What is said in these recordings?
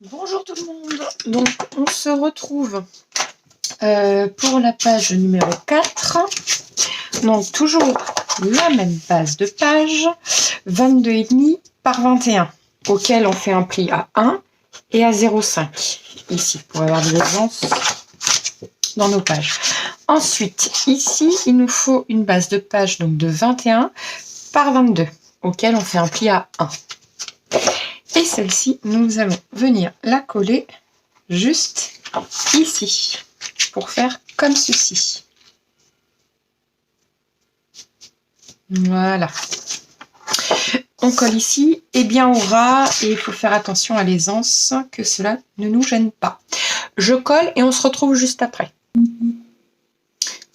Bonjour tout le monde. Donc on se retrouve pour la page numéro 4. Donc toujours la même base de page, 22,5 par 21, auquel on fait un pli à 1 et à 0,5 ici pour avoir de l'aisance dans nos pages. Ensuite ici il nous faut une base de page donc de 21 par 22, auquel on fait un pli à 1. Et celle-ci, nous allons venir la coller juste ici pour faire comme ceci. Voilà. On colle ici et bien au ras et il faut faire attention à l'aisance que cela ne nous gêne pas. Je colle et on se retrouve juste après.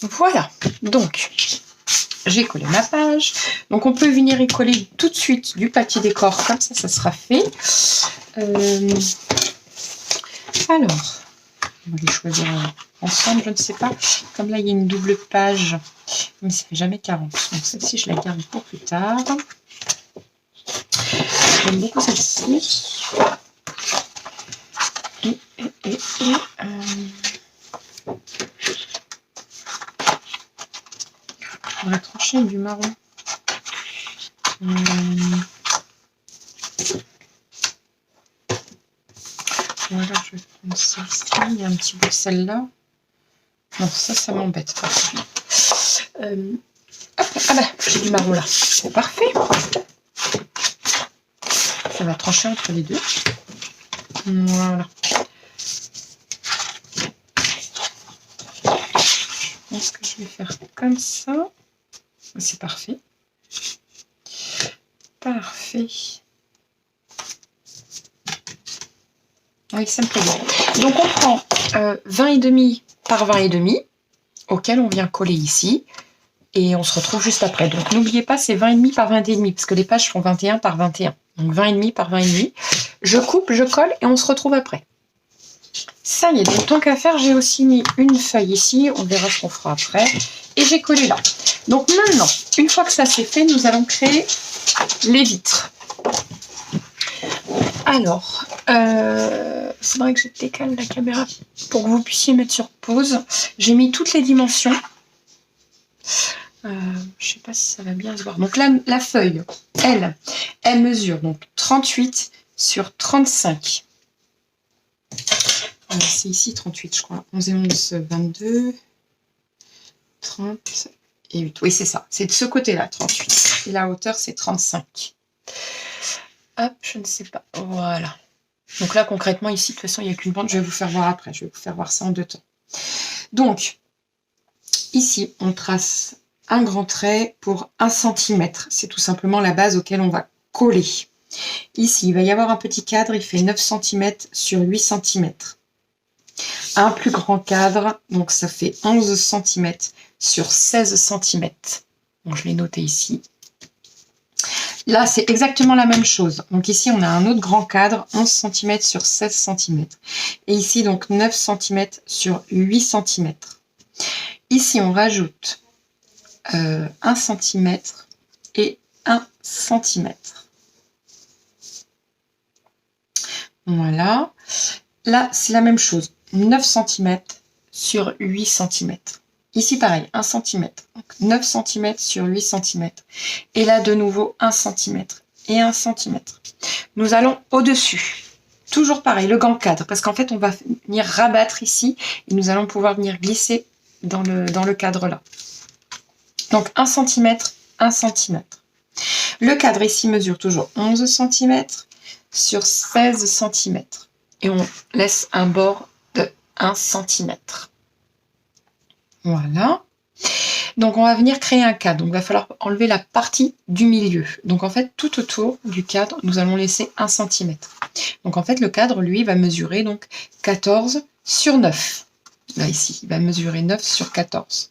Voilà. Donc, j'ai collé ma page. Donc, on peut venir y coller tout de suite du papier décor. Comme ça sera fait. Alors, on va les choisir ensemble, je ne sais pas. Comme là, il y a une double page, mais ça fait jamais 40. Donc, celle-ci, je la garde pour plus tard. J'aime beaucoup celle-ci. On va trancher du marron. Voilà, je vais prendre celle-ci. Il y a un petit bout de celle-là. Non, ça m'embête. Ah bah, j'ai du marron là. C'est parfait. Ça va trancher entre les deux. Voilà. Je pense que je vais faire comme ça. C'est parfait. Parfait. Oui, ça me plaît bien. Donc on prend 20,5 par 20,5, auquel on vient coller ici. Et on se retrouve juste après. Donc n'oubliez pas, c'est 20,5 par 20,5, parce que les pages font 21 par 21. Donc 20,5 par 20,5. Je coupe, je colle et on se retrouve après. Ça y est, donc tant qu'à faire, j'ai aussi mis une feuille ici. On verra ce qu'on fera après. Et j'ai collé là. Donc maintenant, une fois que ça c'est fait, nous allons créer les vitres. Alors, faudrait que je décale la caméra pour que vous puissiez mettre sur pause. J'ai mis toutes les dimensions. Je sais pas si ça va bien se voir. Donc là, la feuille, elle mesure donc 38 sur 35. C'est ici 38, je crois. 11 et 11, 22, 30 et 8. Oui, c'est ça. C'est de ce côté-là, 38. Et la hauteur, c'est 35. Hop, je ne sais pas. Voilà. Donc là, concrètement, ici, de toute façon, il n'y a qu'une bande. Je vais vous faire voir après. Je vais vous faire voir ça en deux temps. Donc, ici, on trace un grand trait pour 1 cm. C'est tout simplement la base auquel on va coller. Ici, il va y avoir un petit cadre. Il fait 9 cm sur 8 cm. Un plus grand cadre. Donc, ça fait 11 cm sur 16 cm. Donc, je l'ai noté ici. Là, c'est exactement la même chose. Donc ici, on a un autre grand cadre, 11 cm sur 16 cm. Et ici, donc 9 cm sur 8 cm. Ici, on rajoute 1 cm et 1 cm. Voilà. Là, c'est la même chose. 9 cm sur 8 cm. Ici, pareil, 1 cm. Donc 9 cm sur 8 cm. Et là, de nouveau, 1 cm et 1 cm. Nous allons au-dessus. Toujours pareil, le grand cadre. Parce qu'en fait, on va venir rabattre ici. Et nous allons pouvoir venir glisser dans le cadre là. Donc 1 cm, 1 cm. Le cadre ici mesure toujours 11 cm sur 16 cm. Et on laisse un bord de 1 cm. Voilà. Donc, on va venir créer un cadre. Donc, il va falloir enlever la partie du milieu. Donc, en fait, tout autour du cadre, nous allons laisser 1 cm. Donc, en fait, le cadre, lui, va mesurer donc 14 sur 9. Là, ici, il va mesurer 9 sur 14.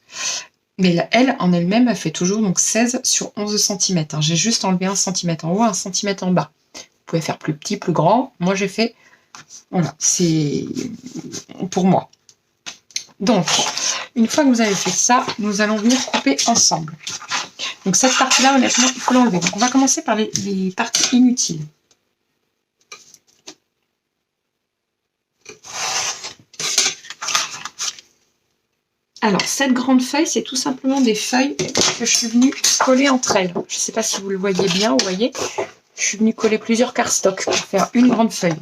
Mais là, elle, en elle-même, elle fait toujours donc 16 sur 11 cm. J'ai juste enlevé 1 cm en haut, 1 cm en bas. Vous pouvez faire plus petit, plus grand. Moi, j'ai fait... Voilà, c'est pour moi. Donc, une fois que vous avez fait ça, nous allons venir couper ensemble. Donc cette partie-là, honnêtement, il faut l'enlever. Donc on va commencer par les parties inutiles. Alors, cette grande feuille, c'est tout simplement des feuilles que je suis venue coller entre elles. Je ne sais pas si vous le voyez bien, vous voyez. Je suis venue coller plusieurs cardstocks pour faire une grande feuille.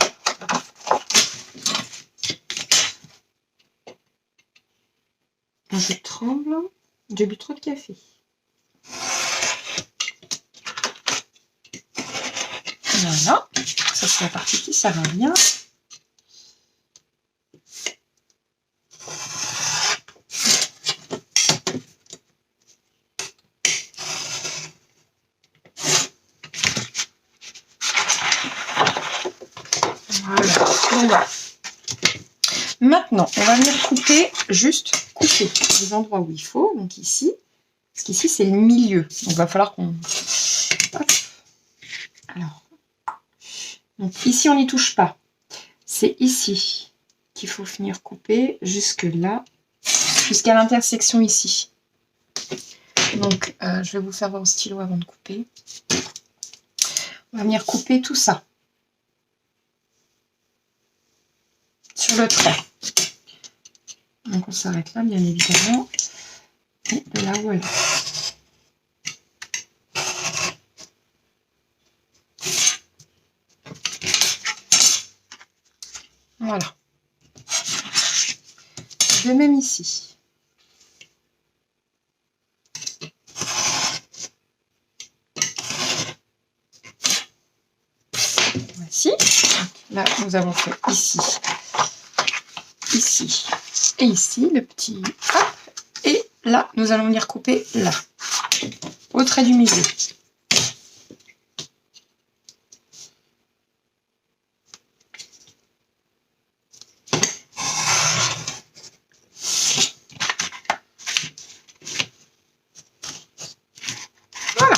Je tremble. J'ai bu trop de café. Voilà. Ça, c'est la partie qui sert à rien. Voilà. Maintenant, on va venir couper, juste couper les endroits où il faut. Donc ici, parce qu'ici c'est le milieu. Donc il va falloir qu'on... Alors, donc ici on n'y touche pas. C'est ici qu'il faut venir couper jusque là, jusqu'à l'intersection ici. Donc je vais vous faire voir au stylo avant de couper. On va venir couper tout ça. Sur le trait. Donc on s'arrête là, bien évidemment. Et de là où elle est. Voilà. De même ici. Voici. Donc là, nous avons fait ici. Ici et ici, le petit hop, et là, nous allons venir couper là, au trait du milieu. Voilà.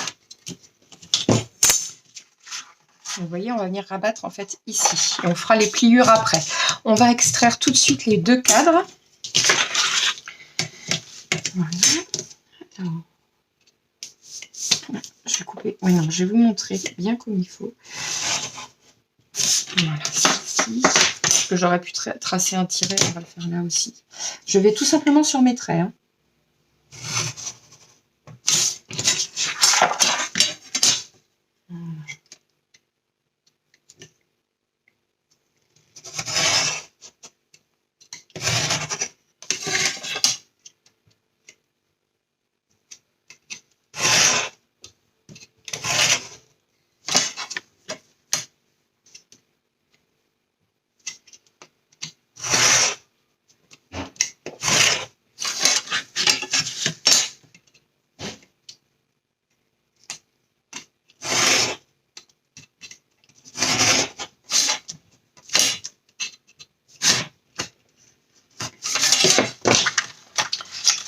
Vous voyez, on va venir rabattre en fait ici, et on fera les pliures après. On va extraire tout de suite les deux cadres. Voilà. Alors, je vais couper. Oui, non, je vais vous montrer bien comme il faut. Voilà, ici. Parce que j'aurais pu tracer un tiret, on va le faire là aussi. Je vais tout simplement sur mes traits. Hein.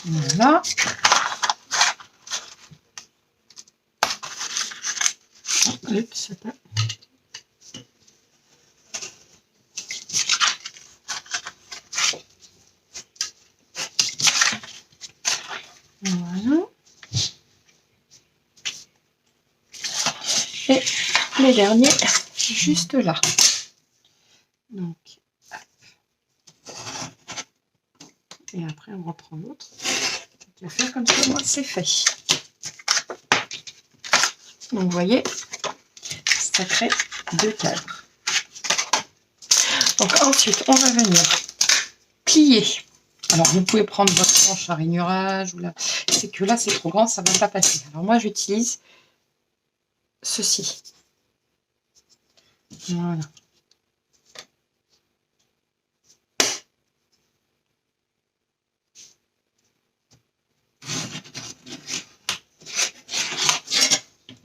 Voilà. Oups, pas. Voilà. Et les derniers, juste là. Donc, hop. Et après, on reprend l'autre. Je vais faire comme ça, moi, c'est fait. Donc, vous voyez, ça crée deux cadres. Donc, ensuite, on va venir plier. Alors, vous pouvez prendre votre planche à rainurage. Ou là. C'est que là, c'est trop grand, ça ne va pas passer. Alors, moi, j'utilise ceci. Voilà.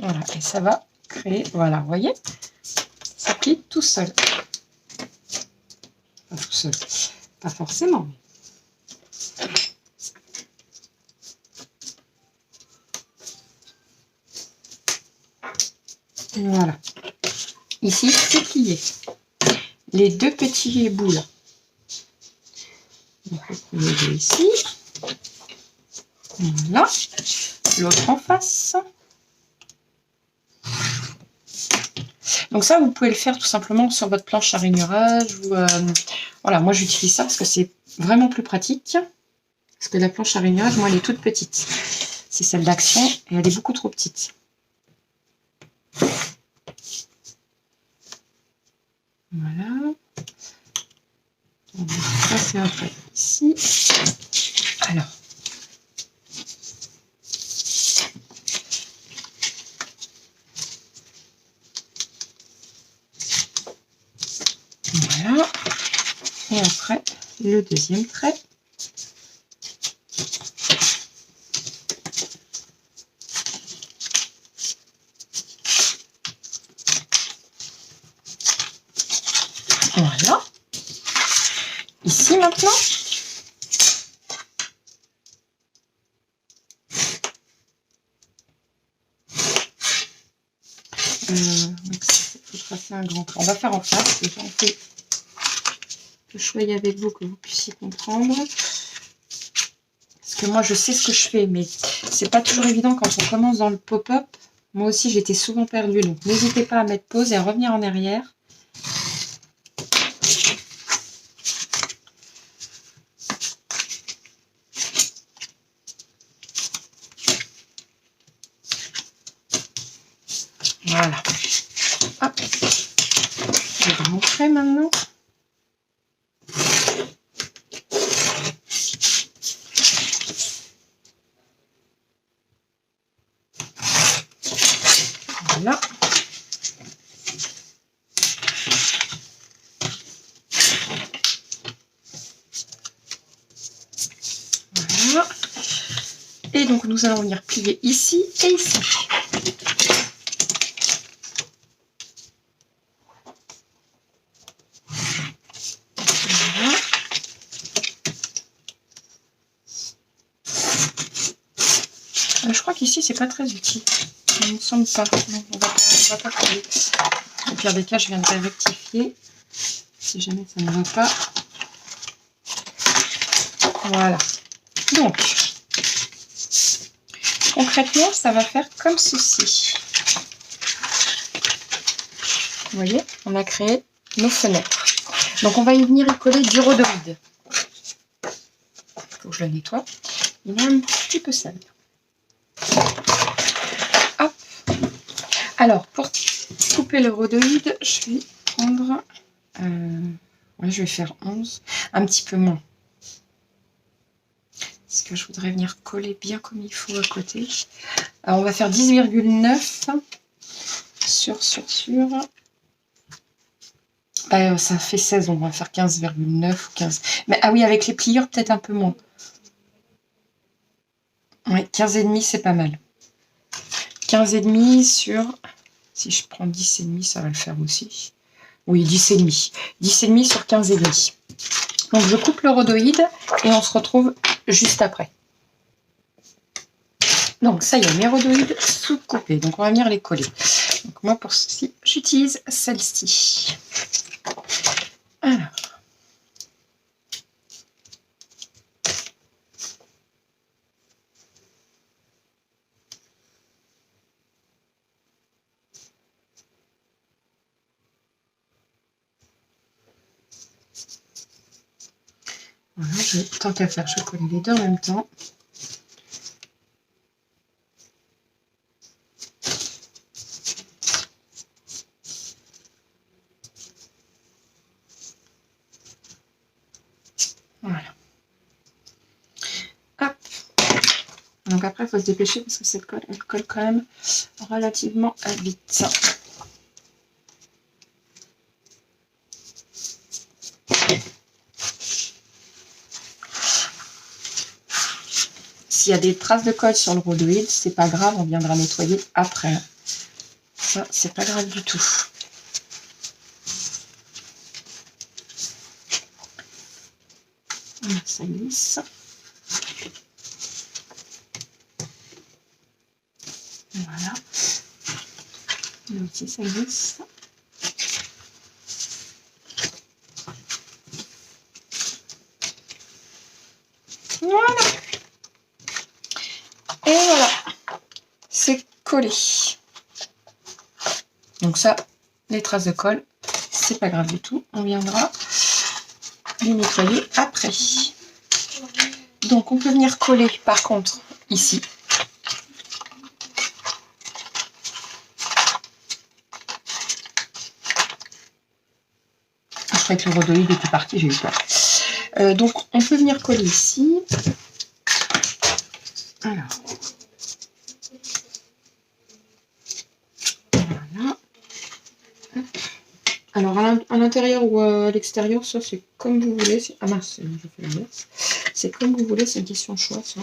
Voilà, et ça va créer, voilà, vous voyez, ça plie tout seul. Pas tout seul, pas forcément. Voilà. Ici, c'est plié. Les deux petits bouts là. Donc, le premier ici. Voilà. L'autre en face. Donc ça, vous pouvez le faire tout simplement sur votre planche à rainurage. Ou, voilà, moi j'utilise ça parce que c'est vraiment plus pratique. Parce que la planche à rainurage, moi, elle est toute petite. C'est celle d'Action et elle est beaucoup trop petite. Voilà. On va passer un peu ici. Alors. Voilà. Et après, le deuxième trait. Voilà. Ici maintenant. Il faut tracer un grand plan. On va faire en face. Déjà, on fait le choyer avec vous que vous puissiez comprendre. Parce que moi, je sais ce que je fais, mais c'est pas toujours évident quand on commence dans le pop-up. Moi aussi, j'étais souvent perdue. Donc, n'hésitez pas à mettre pause et à revenir en arrière. Voilà. Hop. Je vais vous montrer maintenant. Voilà. Voilà. Et donc, nous allons venir plier ici et ici. Voilà. Je crois qu'ici, c'est pas très utile. Il ne me semble pas. Non, on va pas coller. Au pire des cas, je viendrai rectifier. Si jamais ça ne va pas. Voilà. Donc, concrètement, ça va faire comme ceci. Vous voyez, on a créé nos fenêtres. Donc, on va y venir y coller du rhodoïde. Il faut que je le nettoie. Il est un petit peu sale. Hop. Alors, pour couper le rhodoïde, je vais prendre... ouais, je vais faire 11. Un petit peu moins. Parce que je voudrais venir coller bien comme il faut à côté. Alors, on va faire 10,9 sur. Bah, ça fait 16, on va faire 15,9 ou 15. Mais, ah oui, avec les pliures, peut-être un peu moins. Oui, 15,5, c'est pas mal. 15,5 sur... Si je prends 10,5, ça va le faire aussi. Oui, 10,5. 10,5 sur 15,5. Donc, je coupe le rhodoïde et on se retrouve juste après. Donc, ça y est, mes rhodoïdes sont coupés. Donc, on va venir les coller. Donc, moi, pour ceci, j'utilise celle-ci. Alors. Voilà, tant qu'à faire, je colle les deux en même temps. Voilà. Hop. Donc après, il faut se dépêcher parce que cette colle, elle colle quand même relativement vite. S'il y a des traces de colle sur le rhodoïde, c'est pas grave, on viendra nettoyer après. Ça, c'est pas grave du tout. Ça glisse. Voilà. Là aussi, ça glisse. Voilà. Et voilà. C'est collé. Donc ça, les traces de colle, c'est pas grave du tout. On viendra les nettoyer après. Donc on peut venir coller par contre ici. Je croyais que le rhodoïde était parti, j'ai eu peur. Donc on peut venir coller ici. Alors. Voilà. Alors à l'intérieur ou à l'extérieur, ça c'est comme vous voulez. Ah mince, je fais l'inverse. C'est comme vous voulez, c'est une question de choix ça.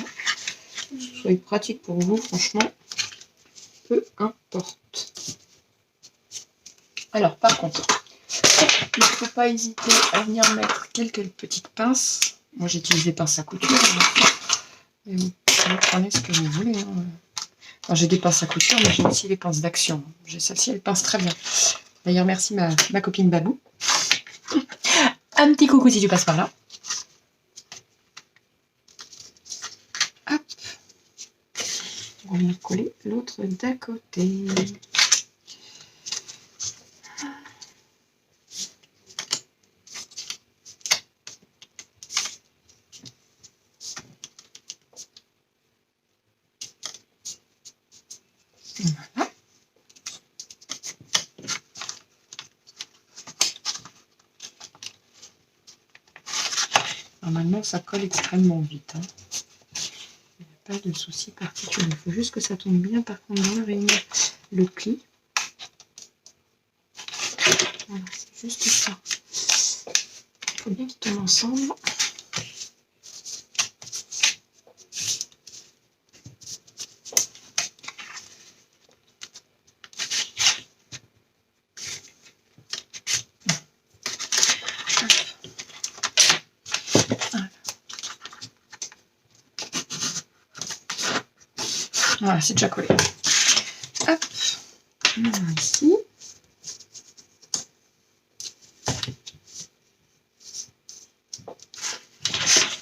Que ce soit pratique pour vous, franchement, peu importe. Alors par contre, il ne faut pas hésiter à venir mettre quelques petites pinces. Moi j'utilise des pinces à couture. Mais vous prenez ce que vous voulez. Hein. Enfin, j'ai des pinces à couture, mais j'ai aussi les pinces d'action. J'ai celle-ci, elle pince très bien. D'ailleurs, merci ma copine Babou. Un petit coucou si tu passes par là. Hop. On va venir coller l'autre d'à côté. Voilà. Normalement, ça colle extrêmement vite. Hein. Il n'y a pas de souci particulier. Il faut juste que ça tombe bien, par contre, dans le pli. Voilà, c'est juste ça. Il faut bien qu'ils tombent ensemble. Voilà, c'est déjà collé. Hop, voilà ici.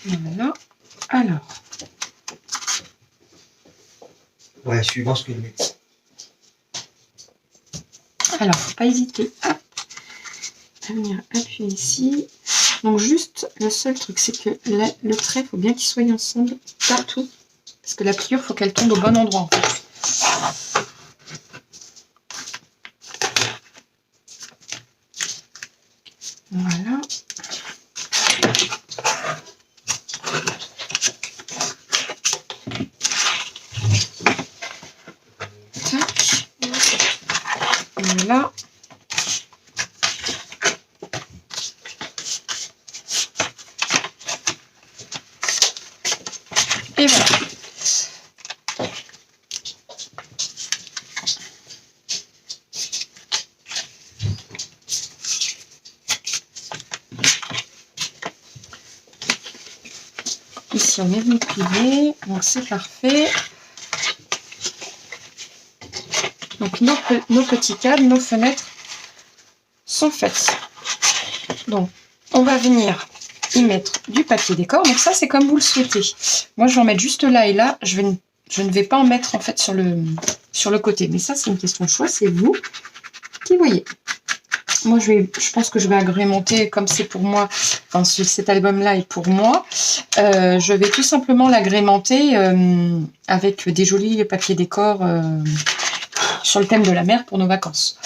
Voilà. Alors. Ouais, suivant ce que je mets. Alors, faut pas hésiter à venir appuyer ici. Donc juste, le seul truc, c'est que le trait, il faut bien qu'ils soient ensemble partout. Parce que la pliure, il faut qu'elle tombe au bon endroit. En fait. Voilà. Tac. Voilà. Et voilà. Ici, on est venu plier, donc c'est parfait. Donc nos petits cadres, nos fenêtres sont faites. Donc on va venir y mettre du papier décor. Donc ça c'est comme vous le souhaitez. Moi je vais en mettre juste là et là. Je ne vais pas en mettre en fait sur le côté. Mais ça c'est une question de choix. C'est vous qui voyez. Moi je pense que je vais agrémenter comme c'est pour moi. Enfin cet album là est pour moi. Je vais tout simplement l'agrémenter avec des jolis papiers décor sur le thème de la mer pour nos vacances.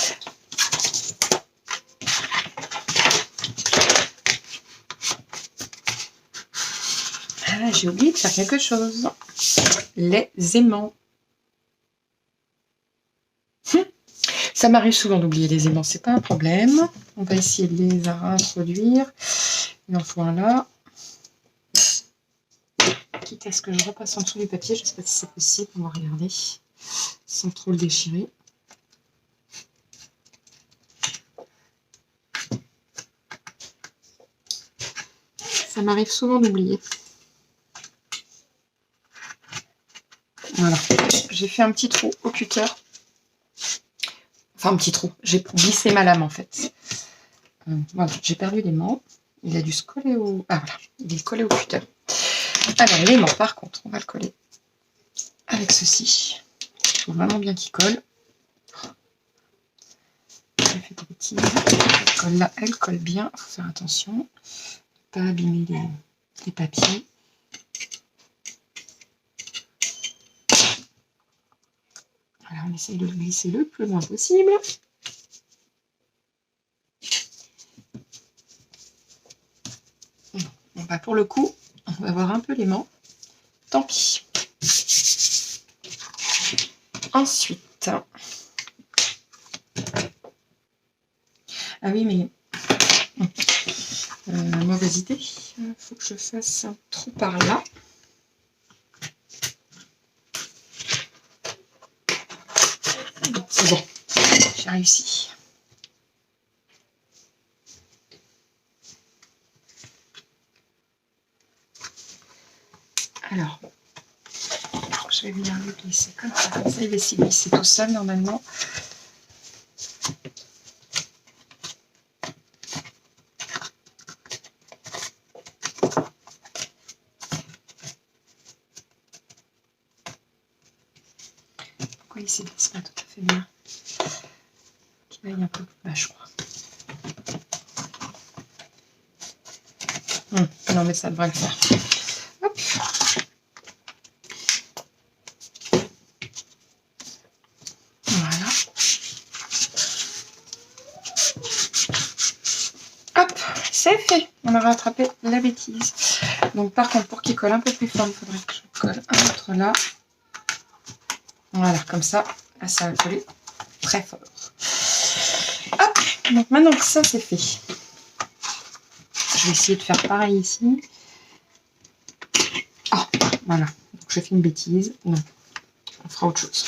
Ah, j'ai oublié de faire quelque chose. Les aimants. Ça m'arrive souvent d'oublier les aimants, c'est pas un problème. On va essayer de les introduire. Il en faut un là. Quitte à ce que je repasse en dessous du papier, je ne sais pas si c'est possible, on va regarder sans trop le déchirer. Ça m'arrive souvent d'oublier. Voilà, j'ai fait un petit trou au cutter. Enfin, un petit trou. J'ai glissé ma lame, en fait. Voilà, j'ai perdu l'aimant. Il a dû se coller au... Ah, voilà. Il est collé au cutter. Alors, l'aimant, par contre, on va le coller avec ceci. Il faut vraiment bien qu'il colle. J'ai fait des bêtises. Elle colle là, elle colle bien. Il faut faire attention. Ne pas abîmer les papiers. Voilà, on essaye de le glisser le plus loin possible. Bon, bah pour le coup, on va voir un peu l'aimant. Tant pis. Ensuite. Ah oui, mais... mauvaise idée. Il faut que je fasse un trou par là. C'est bon. J'ai réussi. Alors, je vais venir le glisser comme ça. Comme ça, il va s'y glisser tout seul normalement. Pourquoi il s'y glisse pas tout à fait bien? Qu'il aille un peu plus bas, je crois. Non, mais ça devrait le faire. Hop. Voilà. Hop, c'est fait. On a rattrapé la bêtise. Donc par contre, pour qu'il colle un peu plus fort, il faudrait que je colle un autre là. Voilà, comme ça. Là, ça va coller très fort. Hop, donc maintenant que ça c'est fait, je vais essayer de faire pareil ici. Ah, voilà. Donc, je fais une bêtise. Non, on fera autre chose.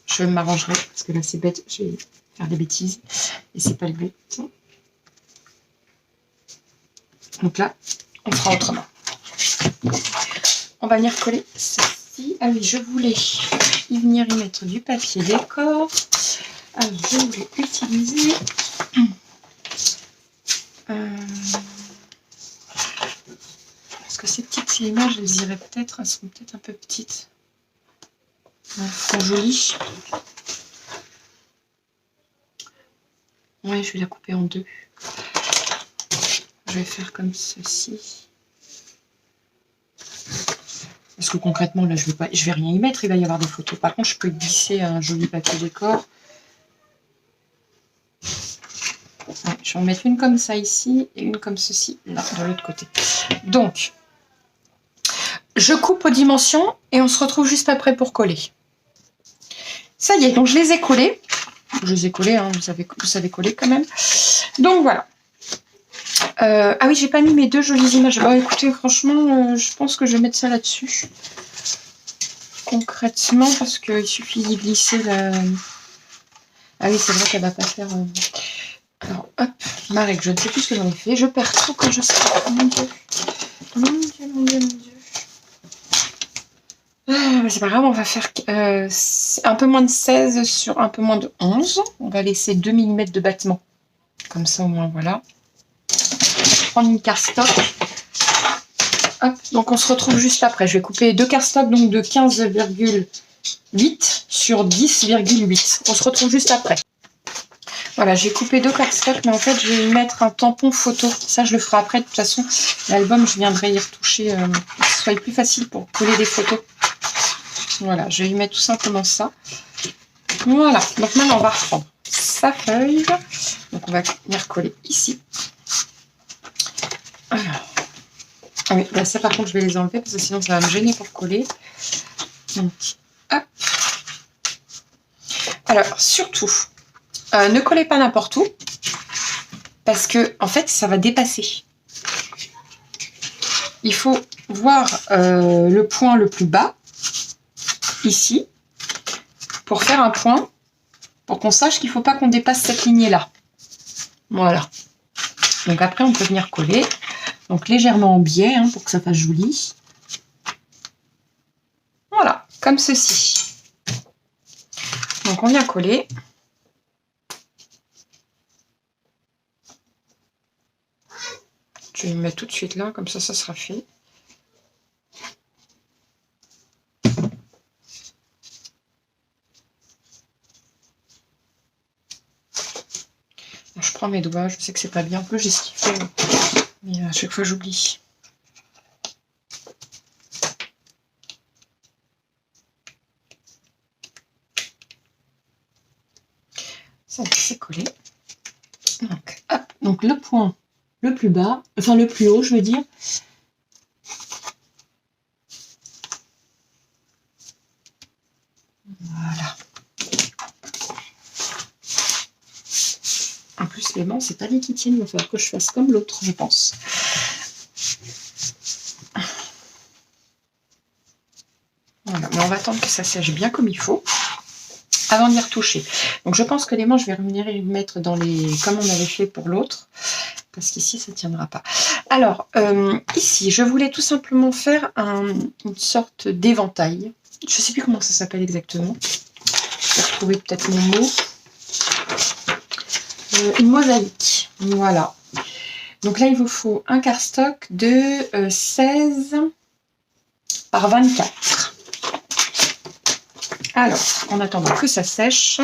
Je m'arrangerai parce que là c'est bête. Je vais faire des bêtises et c'est pas le but. Donc là, on fera autrement. On va venir coller ceci. Ah oui, je voulais y venir y mettre du papier décor. Alors, je voulais utiliser parce que ces petites images, elles iraient peut-être, elles sont peut-être un peu petites. Elles sont jolies. Ouais, je vais la couper en deux. Je vais faire comme ceci. Parce que concrètement, là, je vais rien y mettre, il va y avoir des photos. Par contre, je peux glisser un joli papier décor. Ouais, je vais en mettre une comme ça ici et une comme ceci là, de l'autre côté. Donc, je coupe aux dimensions et on se retrouve juste après pour coller. Ça y est, donc je les ai collés. Je les ai collés, hein, vous savez coller quand même. Donc voilà. Ah oui, j'ai pas mis mes deux jolies images. Bah écoutez, franchement, je pense que je vais mettre ça là-dessus. Concrètement, parce qu'il suffit d'y glisser la... Ah oui, c'est vrai qu'elle va pas faire... Alors, hop, ma règle, je ne sais plus ce que j'en ai fait. Je perds tout quand je sais. Mon Dieu. Mon Dieu, mon Dieu, mon Dieu. Ah, c'est pas grave, on va faire un peu moins de 16 sur un peu moins de 11. On va laisser 2 mm de battement. Comme ça, au moins, voilà. Prendre une cardstock. Hop, donc on se retrouve juste après. Je vais couper deux cardstock donc de 15,8 sur 10,8. On se retrouve juste après. Voilà, j'ai coupé deux cardstock, mais en fait, je vais y mettre un tampon photo. Ça, je le ferai après. De toute façon, l'album, je viendrai y retoucher pour que ce soit plus facile pour coller des photos. Voilà, je vais y mettre tout simplement ça. Voilà, donc maintenant, on va reprendre sa feuille. Donc, on va venir coller ici. Alors. Ah oui, là, ça par contre je vais les enlever parce que sinon ça va me gêner pour coller. Donc, hop. Alors, surtout, ne collez pas n'importe où parce que en fait ça va dépasser. Il faut voir le point le plus bas, ici, pour faire un point, pour qu'on sache qu'il ne faut pas qu'on dépasse cette lignée-là. Voilà. Donc après on peut venir coller. Donc légèrement en biais hein, pour que ça fasse joli. Voilà, comme ceci. Donc on vient coller. Je vais le mettre tout de suite là, comme ça, ça sera fait. Bon, je prends mes doigts, je sais que c'est pas bien. En plus j'ai ce qu'il fait, mais à chaque fois j'oublie. Ça, c'est collé. Donc, hop. Donc, le point le plus bas, enfin le plus haut, je veux dire. Voilà. En plus, les bancs, c'est pas des qui tiennent. Il va falloir que je fasse comme l'autre, je pense. Voilà. Mais on va attendre que ça sèche bien comme il faut avant d'y retoucher. Donc, je pense que les manches, je vais revenir et les mettre dans les... comme on avait fait pour l'autre. Parce qu'ici, ça ne tiendra pas. Alors, ici, je voulais tout simplement faire une sorte d'éventail. Je ne sais plus comment ça s'appelle exactement. Je vais retrouver peut-être mon mot. Une mosaïque. Voilà. Donc là, il vous faut un cardstock de 16 par 24. Alors, en attendant que ça sèche,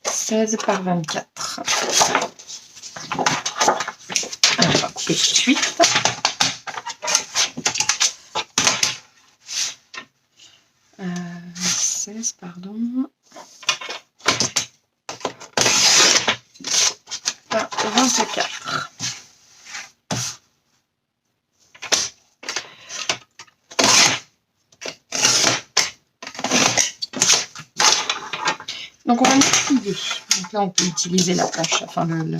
16 par 24. Alors, on va couper tout de suite. Euh, 16, pardon. Par 24. Donc, on va plier. Donc là, on peut utiliser la planche, enfin le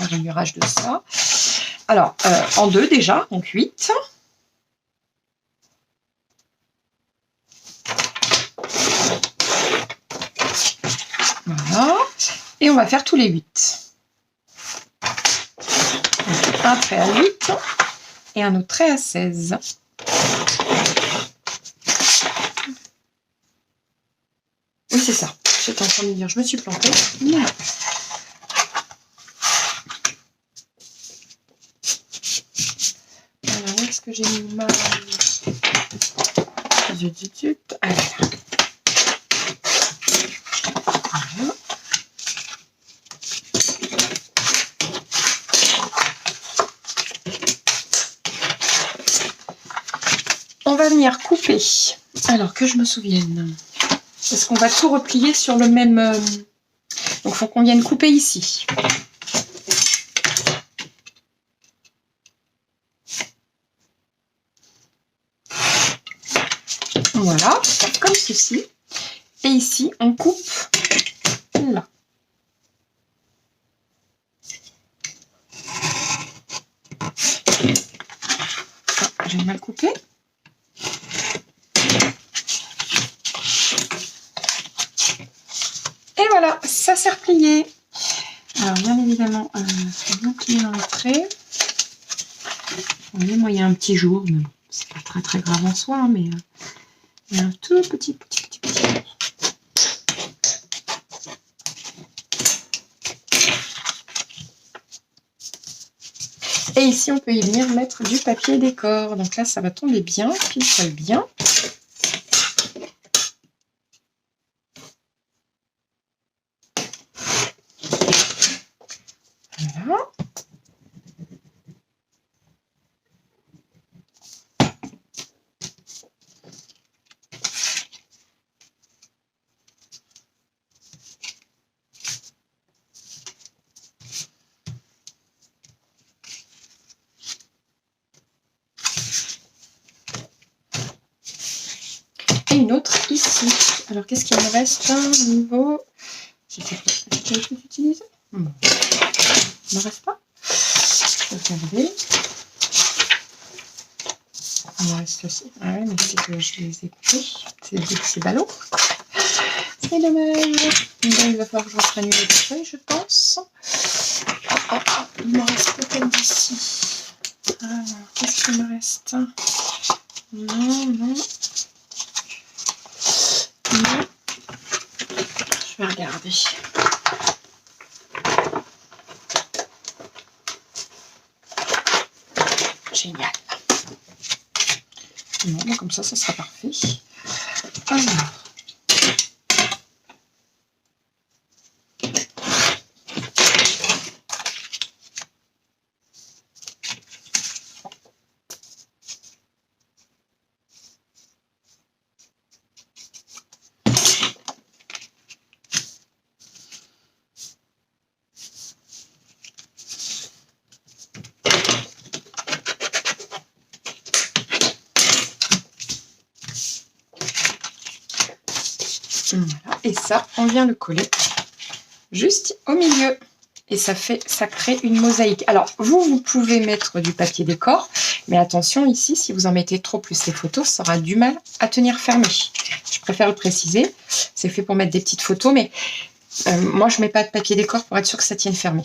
rainurage de ça. Alors, en deux déjà, donc 8. Voilà. Et on va faire tous les 8. Donc, un trait à 8 et un autre trait à 16. Oui, c'est ça. J'étais en train de me dire, je me suis plantée. Non. Alors, où est-ce que j'ai mis ma... Zut. Ah, voilà. Voilà. On va venir couper. Alors, que je me souvienne. Parce qu'on va tout replier sur le même... Donc, il faut qu'on vienne couper ici. Voilà, comme ceci. Et ici, on coupe là. Ah, j'ai mal coupé. Et voilà, ça s'est replié. Alors, bien évidemment, il faut bien plier dans le trait. Oui, moi, il y a un petit jour, mais bon, c'est pas très grave en soi, mais il y a un tout petit. Et ici, on peut y venir mettre du papier décor. Donc là, ça va tomber bien, puis ça colle bien. Voilà. Et une autre ici. Alors, qu'est-ce qu'il me reste au niveau... J'ai déjà tout utilisé. Bon. Il ne me reste pas. Je vais regarder. Il me reste aussi. Ah ouais, mais c'est que je les ai coupés. C'est des petits ballots. C'est dommage. Donc, il va falloir que je reprenne une autre feuille, je pense. Il me reste peut-être d'ici. Alors, qu'est-ce qu'il me reste? Non. Je vais regarder. Génial. Non, comme ça sera parfait. Alors. Voilà. Et ça, on vient le coller juste au milieu. Et ça crée une mosaïque. Alors, vous pouvez mettre du papier décor, mais attention ici, si vous en mettez trop plus les photos, ça aura du mal à tenir fermé. Je préfère le préciser. C'est fait pour mettre des petites photos, mais moi, je ne mets pas de papier décor pour être sûr que ça tienne fermé.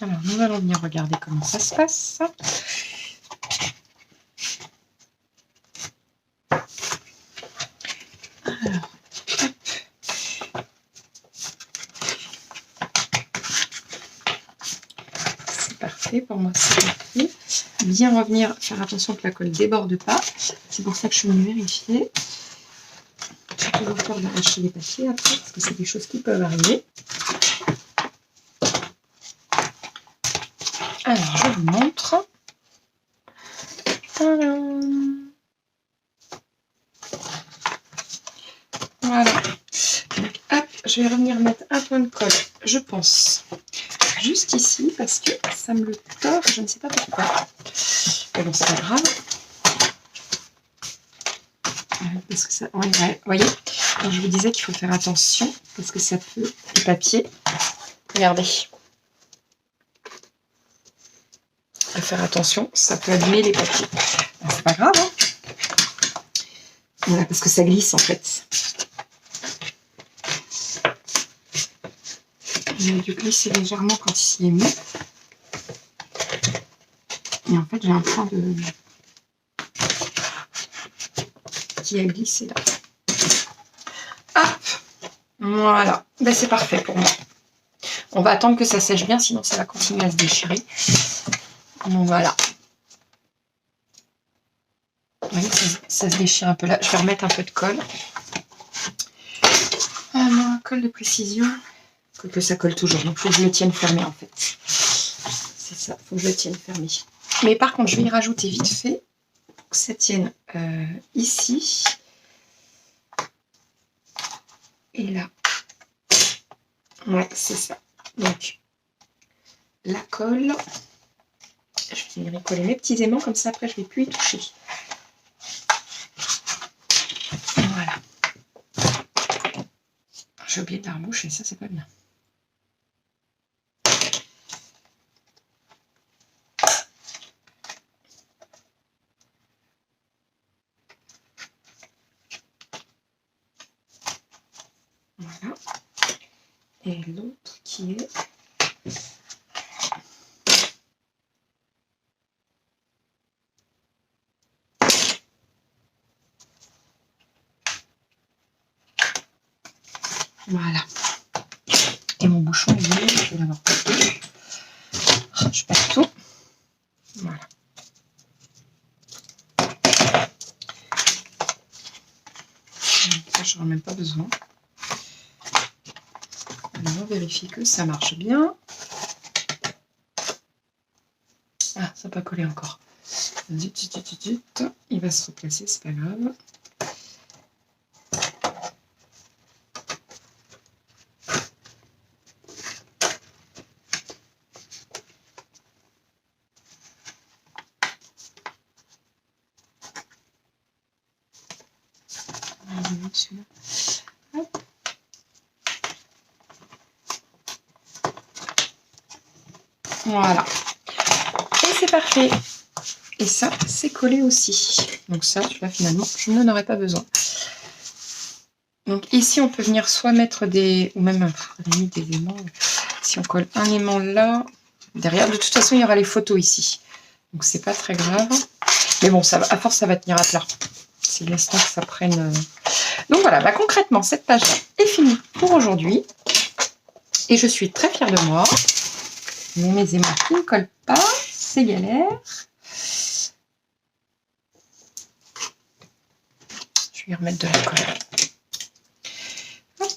Alors, nous allons venir regarder comment ça se passe. Alors, c'est parfait, pour moi c'est parfait. Bien revenir, faire attention que la colle ne déborde pas. C'est pour ça que je suis venue vérifier. J'ai toujours peur d'arracher les papiers après, parce que c'est des choses qui peuvent arriver. Alors, je vous montre. Voilà. Donc, hop, je vais revenir mettre un point de colle, je pense, juste ici, parce que ça me le tord, je ne sais pas pourquoi. Mais bon, c'est pas grave. Parce que ça, ouais, vous voyez, alors, je vous disais qu'il faut faire attention, parce que ça peut, le papier, regardez. À faire attention, ça peut abîmer les papiers. C'est pas grave, hein. Voilà, parce que ça glisse en fait. Il a dû glisser légèrement quand il s'y est mis. Et en fait, j'ai un point de... qui a glissé là. Hop, voilà. Ben, c'est parfait pour moi. On va attendre que ça sèche bien, sinon ça va continuer à se déchirer. Donc voilà. Vous voyez, ça se déchire un peu là. Je vais remettre un peu de colle. Non, colle de précision. Que ça colle toujours. Donc il faut que je le tienne fermé en fait. C'est ça, il faut que je le tienne fermé. Mais par contre, je vais y rajouter vite fait pour que ça tienne ici. Et là. Ouais, c'est ça. Donc, la colle. Je vais venir coller mes petits aimants, comme ça après je ne vais plus y toucher. Voilà. J'ai oublié de la reboucher, ça c'est pas bien. Voilà. Et l'autre qui est... Voilà. Et mon bouchon, il est, je vais l'avoir coupé. Je passe tout. Voilà. Ça, je n'en ai même pas besoin. Alors, on vérifie que ça marche bien. Ah, ça n'a pas collé encore. Zut, zut, zut, zut. Il va se replacer, c'est pas grave. Hop. Voilà. Et c'est parfait. Et ça, c'est collé aussi. Donc ça, tu vois, finalement, je n'en aurais pas besoin. Donc ici, on peut venir soit mettre des... ou même des aimants. Si on colle un aimant là, derrière, de toute façon, il y aura les photos ici. Donc c'est pas très grave. Mais bon, ça va, à force, ça va tenir à plat. C'est l'instant que ça prenne... Donc voilà, bah, concrètement, cette page-là est finie pour aujourd'hui. Et je suis très fière de moi. Mais mes aimants qui ne collent pas, c'est galère. Je vais remettre de la colle. Hop.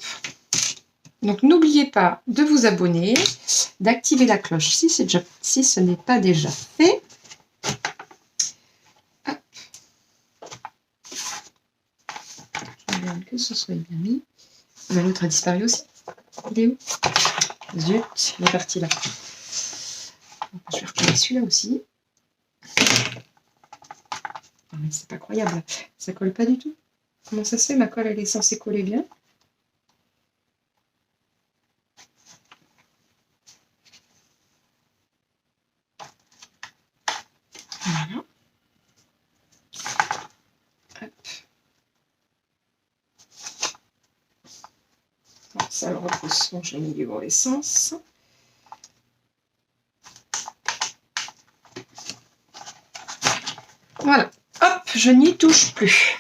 Donc n'oubliez pas de vous abonner, d'activer la cloche si ce n'est pas déjà fait. Hop. Je regarde que ce soit bien mis. L'autre a disparu aussi. Il est où? Zut, il est parti là. Je vais recoller celui-là aussi. Oh, mais c'est pas croyable, ça colle pas du tout. Comment ça se fait? Ma colle, elle est censée coller bien. Voilà. Hop. Bon, ça le repousse. Bon, je l'ai mis du bon essence. Voilà. Hop, je n'y touche plus.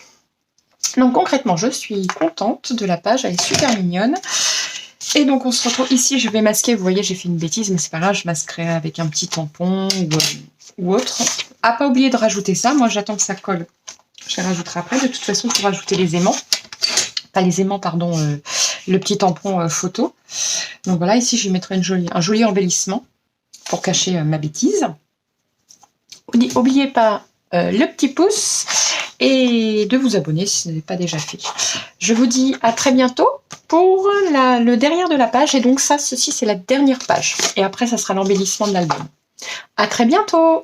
Donc concrètement, je suis contente de la page, elle est super mignonne. Et donc on se retrouve ici, je vais masquer, vous voyez j'ai fait une bêtise, mais c'est pas grave, je masquerai avec un petit tampon ou autre. À pas oublier de rajouter ça, moi j'attends que ça colle, je les rajouterai après. De toute façon, pour rajouter les aimants, pas les aimants, pardon, le petit tampon photo. Donc voilà, ici je vais mettre un joli embellissement pour cacher ma bêtise. N'oubliez pas le petit pouce et de vous abonner si ce n'est pas déjà fait. Je vous dis à très bientôt pour le derrière de la page. Et donc ça, ceci c'est la dernière page. Et après, ça sera l'embellissement de l'album. À très bientôt!